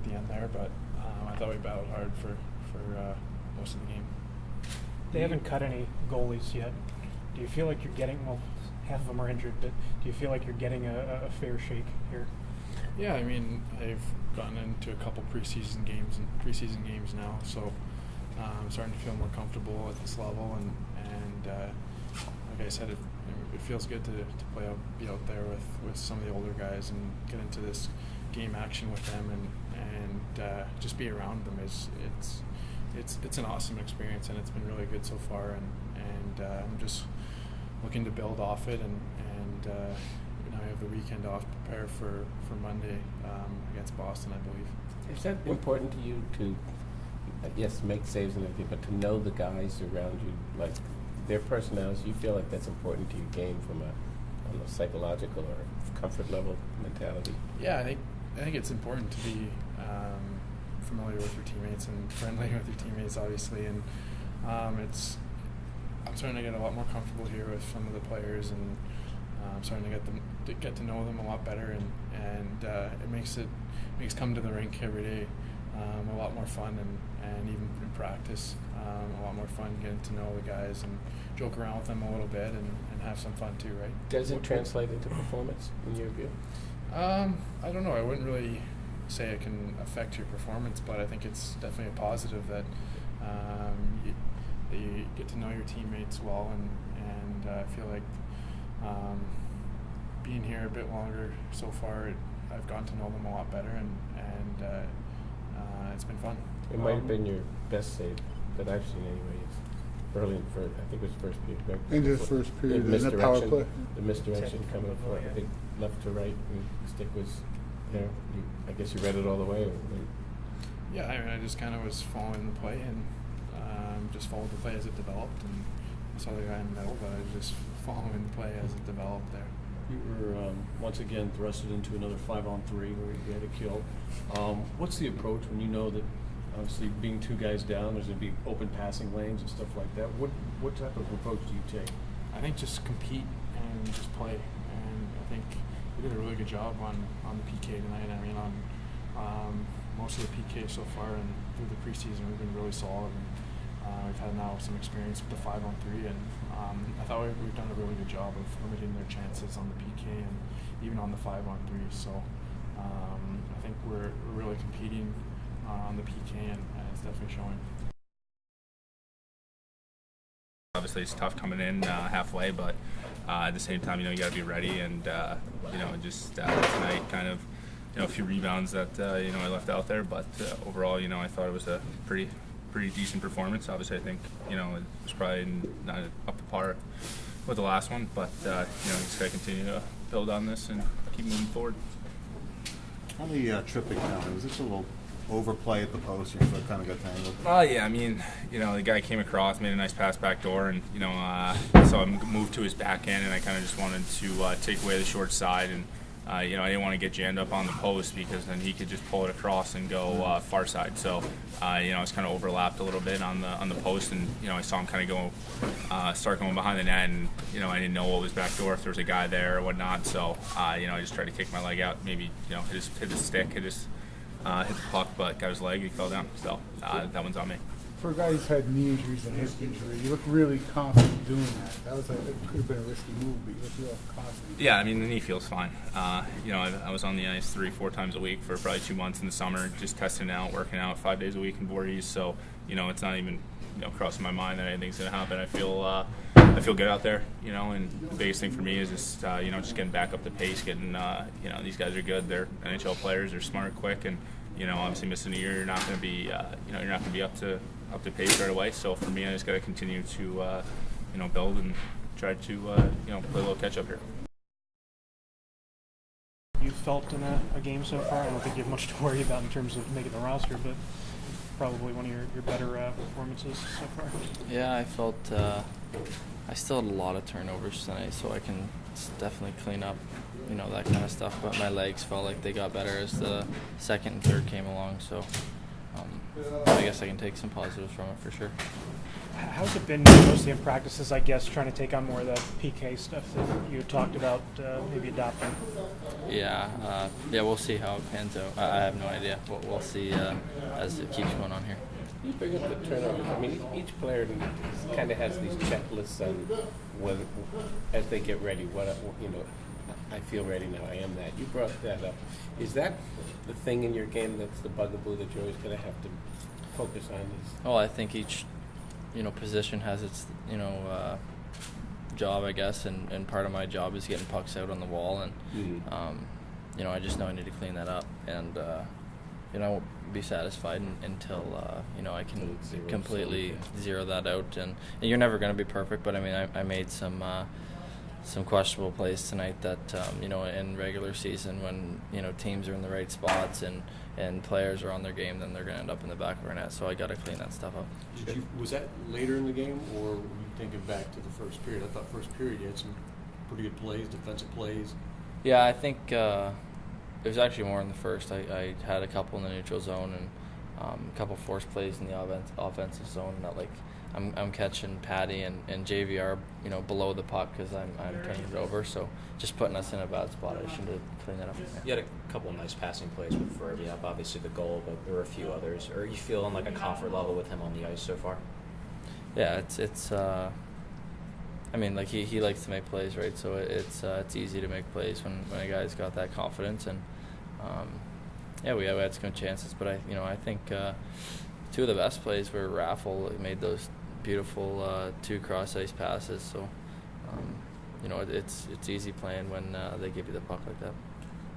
at the end there, but I thought we battled hard for most of the game. They haven't cut any goalies yet. Do you feel like you're getting, well, half of them are injured, but do you feel like you're getting a fair shake here? Yeah, I mean, I've gotten into a couple preseason games now, so I'm starting to feel more comfortable at this level, and like I said, it feels good to be out there with some of the older guys and get into this game action with them, and just be around them. It's an awesome experience, and it's been really good so far, and I'm just looking to build off it, and now I have the weekend off to prepare for Monday against Boston, I believe. Is that important to you to, yes, make saves and everything, but to know the guys around you, like their personalities? You feel like that's important to your game from a psychological or comfort level mentality? Yeah, I think it's important to be familiar with your teammates and friendly with your teammates, obviously, and I'm starting to get a lot more comfortable here with some of the players, and I'm starting to get to know them a lot better, and it makes coming to the rink every day a lot more fun, and even in practice a lot more fun getting to know the guys and joke around with them a little bit and have some fun too, right? Does it translate into performance in your view? I don't know. I wouldn't really say it can affect your performance, but I think it's definitely a positive that you get to know your teammates well, and I feel like being here a bit longer so far, I've gotten to know them a lot better, and it's been fun. It might have been your best save that I've seen anyways. Early in the first, I think it was first period, right? Into the first period, in the power play. The misdirection coming from, I think, left to right, and the stick was there. I guess you read it all the way. Yeah, I mean, I just kind of was following the play, and just followed the play as it developed, and I saw the guy in the middle, but I was just following the play as it developed there. You were once again thrusted into another 5-on-3 where you had a kill. What's the approach when you know that obviously being two guys down, there's going to be open passing lanes and stuff like that? What type of approach do you take? I think just compete and just play, and I think we did a really good job on the PK tonight. I mean, on most of the PK so far and through the preseason, we've been really solid, and we've had now some experience with the 5-on-3, and I thought we've done a really good job of limiting their chances on the PK and even on the 5-on-3. So I think we're really competing on the PK, and it's definitely showing. Obviously, it's tough coming in halfway, but at the same time, you got to be ready, and just tonight, kind of, a few rebounds that I left out there, but overall, I thought it was a pretty decent performance. Obviously, I think it was probably not up to par with the last one, but just got to continue to build on this and keep moving forward. On the tripping penalty, was this a little overplay at the post? Your foot kind of got tangled. Yeah, I mean, the guy came across, made a nice pass back door, and so I moved to his back end, and I kind of just wanted to take away the short side, and I didn't want to get jammed up on the post because then he could just pull it across and go far side. So I was kind of overlapped a little bit on the post, and I saw him kind of start going behind the net, and I didn't know what was back door, if there was a guy there or whatnot. So I just tried to kick my leg out, maybe hit the stick, hit the puck, but got his leg, he fell down. So that one's on me. For a guy who's had knee injuries and hip injury, you look really confident doing that. That could have been a risky move, but you look real confident. Yeah, I mean, the knee feels fine. I was on the ice 3-4 times a week for probably 2 months in the summer, just testing it out, working out 5 days a week in Voorhees. So, it's not even crossing my mind that anything's going to happen. I feel good out there, and the biggest thing for me is just, just getting back up the pace, getting, these guys are good. They're NHL players. They're smart, quick, and, obviously missing a year, you're not going to be, you're not going to be up to pace right away. So for me, I just got to continue to, build and try to, play a little catch up here. You felt in a game so far? I don't think you have much to worry about in terms of making the roster, but probably one of your better performances so far. Yeah, I felt I still had a lot of turnovers tonight, so I can definitely clean up, that kind of stuff. But my legs felt like they got better as the second and third came along, so I guess I can take some positives from it for sure. How's it been mostly in practices, I guess, trying to take on more of the PK stuff that you had talked about maybe adopting? Yeah, we'll see how it pans out. I have no idea. We'll see as it keeps going on here. You bring up the turnovers. I mean, each player kind of has these checklists on whether, as they get ready, I feel ready now, I am that. You brought that up. Is that the thing in your game that's the bugaboo that you're always going to have to focus on? Well, I think each, position has its, job, I guess, and part of my job is getting pucks out on the wall, and, I just know I need to clean that up, and, I won't be satisfied until, I can completely zero that out, and you're never going to be perfect, but, I made some questionable plays tonight that, in regular season when, teams are in the right spots and players are on their game, then they're going to end up in the back of our net. So I got to clean that stuff up. Was that later in the game, or were you thinking back to the first period? I thought first period you had some pretty good plays, defensive plays. Yeah, I think it was actually more in the first. I had a couple in the neutral zone and a couple forced plays in the offensive zone that I'm catching Patty and JVR, below the puck because I'm turning it over. So just putting us in a bad spot. I should have cleaned that up. You had a couple of nice passing plays with Verby up, obviously the goal, but there were a few others. Are you feeling like a comfort level with him on the ice so far? Yeah, it's. He likes to make plays, right? So it's easy to make plays when a guy's got that confidence, and we have had some chances, but I think two of the best plays were Raffle made those beautiful 2 cross ice passes. So it's easy playing when they give you the puck like that.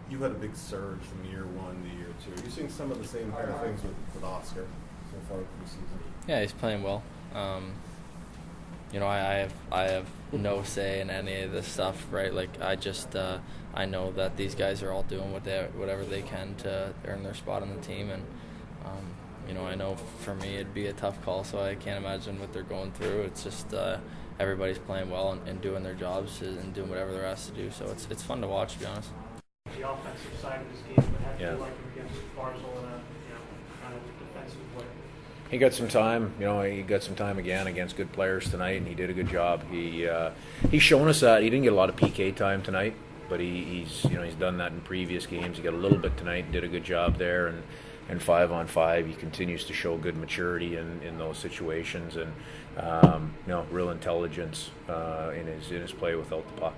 You had a big surge from year 1 to year 2. Are you seeing some of the same kind of things with Oscar so far this season? Yeah, he's playing well. I have no say in any of this stuff, right? Like I know that these guys are all doing whatever they can to earn their spot on the team, and I know for me it'd be a tough call, so I can't imagine what they're going through. It's just everybody's playing well and doing their jobs and doing whatever they're asked to do. So it's fun to watch, to be honest. The offensive side of this game, but how do you like him against Barzal in a kind of defensive way? He got some time, he got some time again against good players tonight, and he did a good job. He's shown us that. He didn't get a lot of PK time tonight, but he's done that in previous games. He got a little bit tonight and did a good job there, and 5-on-5 he continues to show good maturity in those situations, and real intelligence in his play without the puck.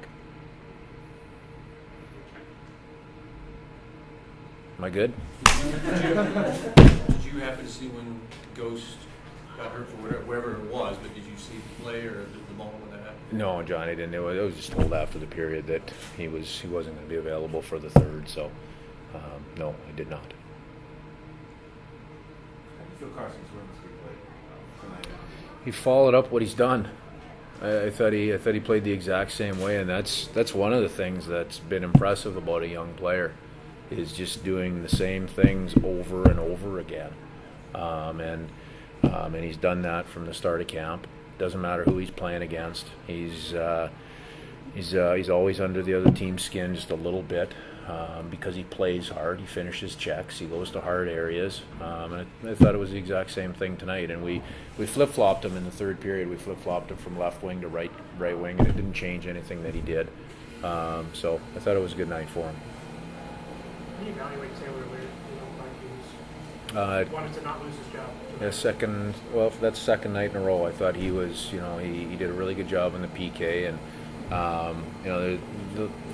Am I good? Did you happen to see when Ghost got hurt for whatever it was, but did you see the play or the moment when that happened? No, John, I didn't. I was just told after the period that he wasn't going to be available for the third, so no, I did not. How do you feel Carson's Wierenski played tonight? He followed up what he's done. I thought he played the exact same way, and that's one of the things that's been impressive about a young player, is just doing the same things over and over again. And he's done that from the start of camp. Doesn't matter who he's playing against. He's always under the other team's skin just a little bit, because he plays hard. He finishes checks. He goes to hard areas. And I thought it was the exact same thing tonight. And we flip-flopped him in the third period. We flip-flopped him from left wing to right wing, and it didn't change anything that he did. So I thought it was a good night for him. How do you evaluate Taylor Lear? He wanted to not lose his job. That's second night in a row. I thought he was, he did a really good job in the PK, and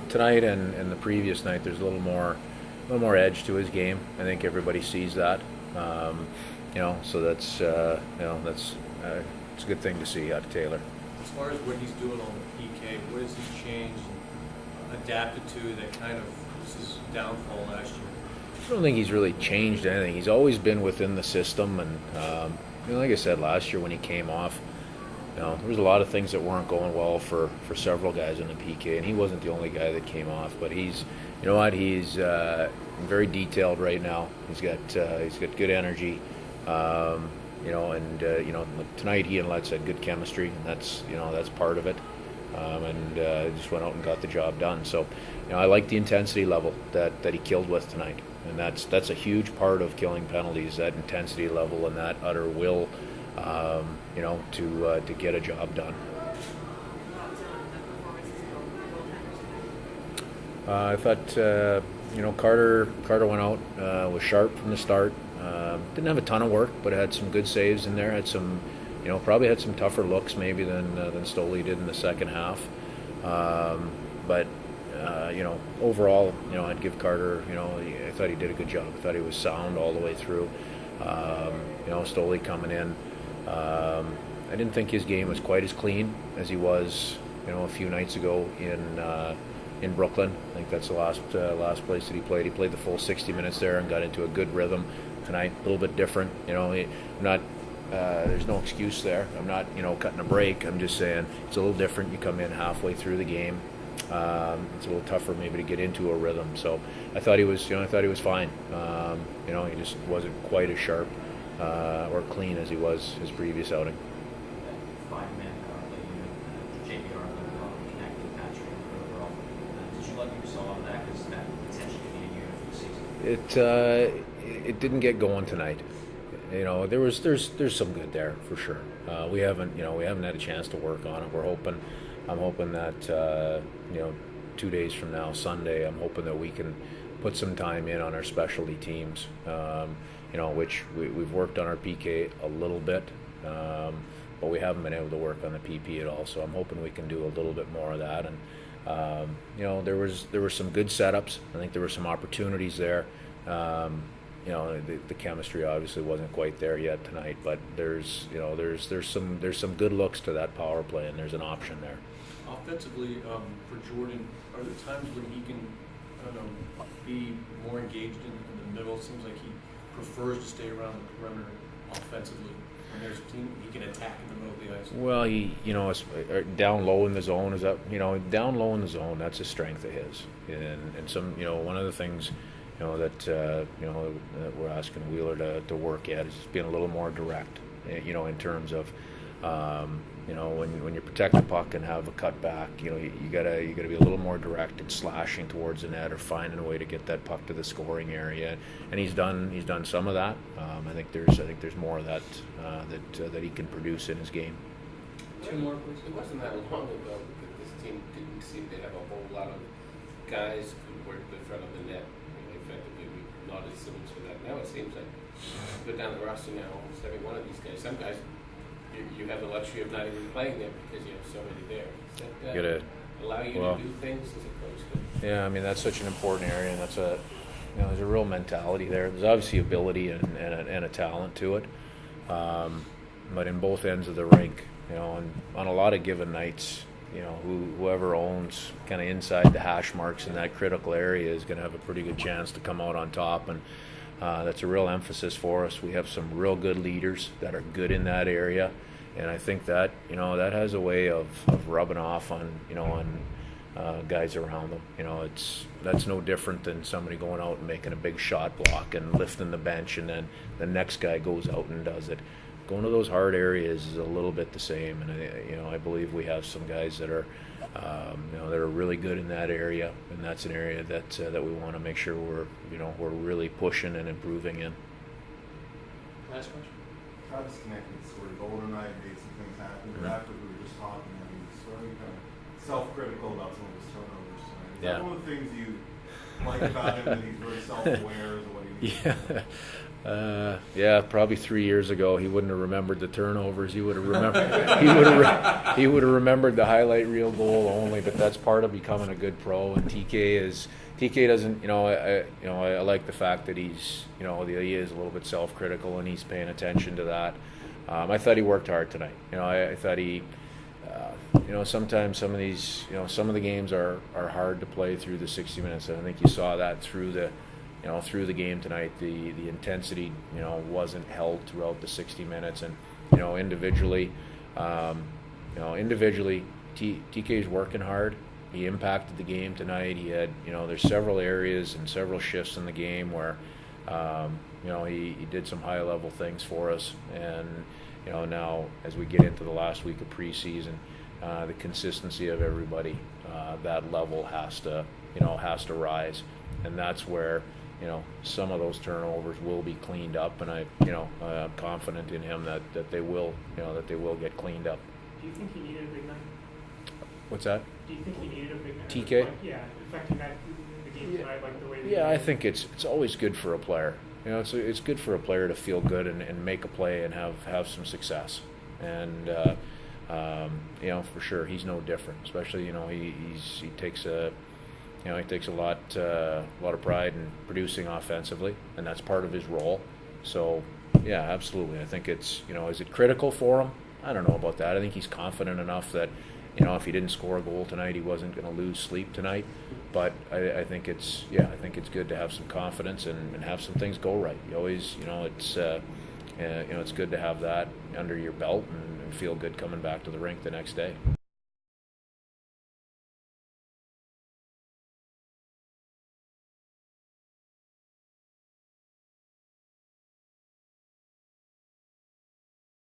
tonight and the previous night, there's a little more edge to his game. I think everybody sees that. So that's it's a good thing to see out of Taylor. As far as what he's doing on the PK, what has he changed and adapted to that kind of was his downfall last year? I don't think he's really changed anything. He's always been within the system, and like I said last year when he came off, there was a lot of things that weren't going well for several guys in the PK, and he wasn't the only guy that came off. But he's very detailed right now. He's got good energy, tonight he and Letts had good chemistry, and that's part of it. Just went out and got the job done. So, I like the intensity level that he killed with tonight, and that's a huge part of killing penalties. That intensity level and that utter will to get a job done. I thought Carter went out, was sharp from the start. Didn't have a ton of work, but had some good saves in there. Had some, probably had some tougher looks maybe than Stoley did in the second half. But overall, I'd give Carter. I thought he did a good job. I thought he was sound all the way through. Stoley coming in. I didn't think his game was quite as clean as he was, a few nights ago in Brooklyn. I think that's the last place that he played. He played the full 60 minutes there and got into a good rhythm. Tonight, a little bit different. There's no excuse there. I'm not, cutting a break. I'm just saying it's a little different. You come in halfway through the game. It's a little tougher maybe to get into a rhythm. So I thought he was, fine. He just wasn't quite as sharp or clean as he was his previous outing. Five-man currently, JP Konecny, Patrick overall. Did you like what you saw of that? Because that potentially could be a unit for the season. It didn't get going tonight. There's some good there for sure. We haven't had a chance to work on it. I'm hoping that 2 days from now, Sunday, I'm hoping that we can put some time in on our specialty teams. Which we've worked on our PK a little bit, but we haven't been able to work on the PP at all. So I'm hoping we can do a little bit more of that. And there were some good setups. I think there were some opportunities there. The chemistry obviously wasn't quite there yet tonight, but there's some good looks to that power play, and there's an option there. Offensively, for Jordan, are there times when he can, be more engaged in the middle? It seems like he prefers to stay around the perimeter offensively. When there's a team, he can attack in the middle of the ice. Well, he, down low in the zone is up. Down low in the zone, that's a strength of his. And some, one of the things, that we're asking Wheeler to work at is just being a little more direct. In terms of, when you protect the puck and have a cutback, you gotta be a little more direct in slashing towards the net or finding a way to get that puck to the scoring area. And he's done some of that. I think there's more of that that he can produce in his game. Two more, please. It wasn't that long ago that this team didn't seem to have a whole lot of guys who worked in front of the net. Effectively, we lauded Simmons for that. Now it seems like go down the roster now, almost every one of these guys. Some guys, you have the luxury of not even playing them because you have so many there. Does that allow you to do things as opposed to? Yeah, I mean that's such an important area, and that's there's a real mentality there. There's obviously ability and a talent to it, but in both ends of the rink, and on a lot of given nights, whoever owns kind of inside the hash marks in that critical area is going to have a pretty good chance to come out on top, and that's a real emphasis for us. We have some real good leaders that are good in that area, and I think that that has a way of rubbing off on guys around them. That's no different than somebody going out and making a big shot block and lifting the bench, and then the next guy goes out and does it. Going to those hard areas is a little bit the same, and I believe we have some guys that are that are really good in that area, and that's an area that we want to make sure we're really pushing and improving in. Last question. Travis Konecny scored a goal tonight, made some things happen, but after we were just talking, he was sort of kind of self-critical about some of his turnovers tonight. Is that one of the things you like about him, that he's very self-aware of what he needs? Yeah, probably 3 years ago he wouldn't have remembered the turnovers. He would have remembered. He would have remembered the highlight reel goal only. But that's part of becoming a good pro. And TK doesn't. I like the fact that he's. He is a little bit self-critical and he's paying attention to that. I thought he worked hard tonight. I thought he. Sometimes some of these. Some of the games are hard to play through the 60 minutes, and I think you saw that through the. Through the game tonight, the intensity, wasn't held throughout the 60 minutes, and individually, TK's working hard. He impacted the game tonight. He had, there's several areas and several shifts in the game where, he did some high level things for us, and now as we get into the last week of preseason, the consistency of everybody, that level has to rise, and that's where. you know, some of those turnovers will be cleaned up, and I'm confident in him that they will, you know, that they will get cleaned up. Do you think he needed a big night? What's that? Do you think he needed a big night? TK? Like, yeah, affecting that the game tonight, like the way. Yeah, I think it's always good for a player. You know, it's good for a player to feel good and make a play and have some success. And you know, for sure, he's no different. Especially, you know, he takes a lot of pride in producing offensively, and that's part of his role. So yeah, absolutely. I think it's, you know, is it critical for him? I don't know about that. I think he's confident enough that, you know, if he didn't score a goal tonight, he wasn't going to lose sleep tonight. But I think it's good to have some confidence and have some things go right. You always, you know, it's good to have that under your belt and feel good coming back to the rink the next day.